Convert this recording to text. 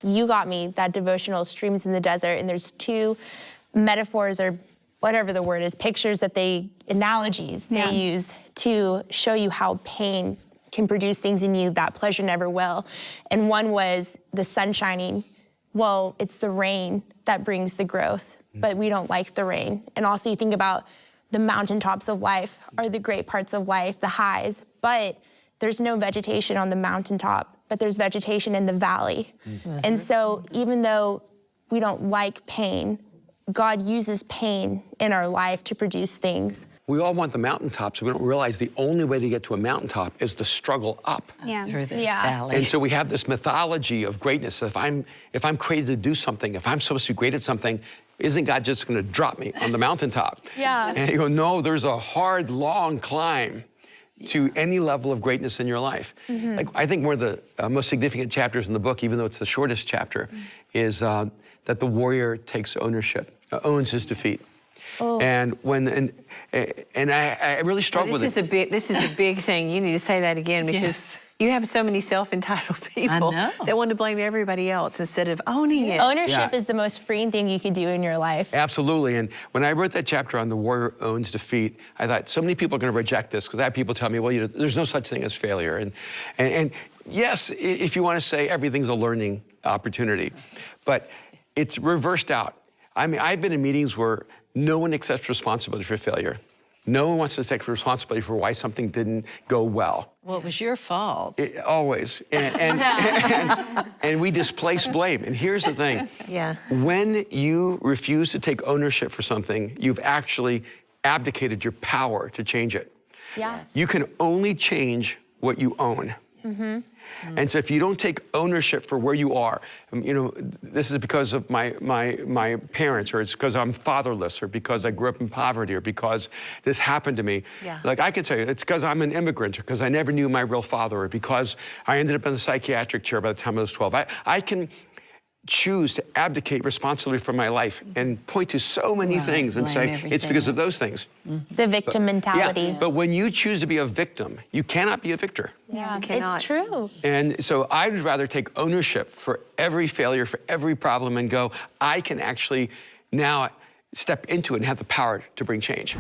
You Got Me, that devotional, Streams in the Desert, and there's two metaphors or whatever the word is, pictures that analogies they use to show you how pain can produce things in you that pleasure never will. And one was the sun shining. Well, it's the rain that brings the growth, but we don't like the rain. And also you think about the mountaintops of life are the great parts of life, the highs, but there's no vegetation on the mountaintop, but there's vegetation in the valley. And so even though we don't like pain, God uses pain in our life to produce things. We all want the mountaintops. We don't realize the only way to get to a mountaintop is the struggle up. Through the valley. And so we have this mythology of greatness. If I'm created to do something, if I'm supposed to be great at something, isn't God just going to drop me on the mountaintop? And you go, no, there's a hard, long climb to any level of greatness in your life. Like, I think one of the most significant chapters in the book, even though it's the shortest chapter, is that the warrior takes ownership, owns his defeat. And I really struggle with it. This is a big thing. You need to say that again, because you have so many self-entitled people that want to blame everybody else instead of owning it. Ownership is the most freeing thing you could do in your life. Absolutely. And when I wrote that chapter on the warrior owns defeat, I thought so many people are going to reject this, because I have people tell me, well, you know, there's no such thing as failure. And yes, if you want to say everything's a learning opportunity, but it's reversed out. I mean, I've been in meetings where no one accepts responsibility for failure. No one wants to take responsibility for why something didn't go well. Well, it was your fault. Always. And we displace blame. And here's the thing. When you refuse to take ownership for something, you've actually abdicated your power to change it. You can only change what you own. And so if you don't take ownership for where you are, you know, this is because of my parents, or it's because I'm fatherless, or because I grew up in poverty, or because this happened to me. Like, I could tell you, it's because I'm an immigrant, or because I never knew my real father, or because I ended up in the psychiatric chair by the time I was 12. I can choose to abdicate responsibility for my life and point to so many things and say, it's because of those things. The victim mentality. But when you choose to be a victim, you cannot be a victor. It's true. And so I would rather take ownership for every failure, for every problem, and go, I can actually now step into it and have the power to bring change.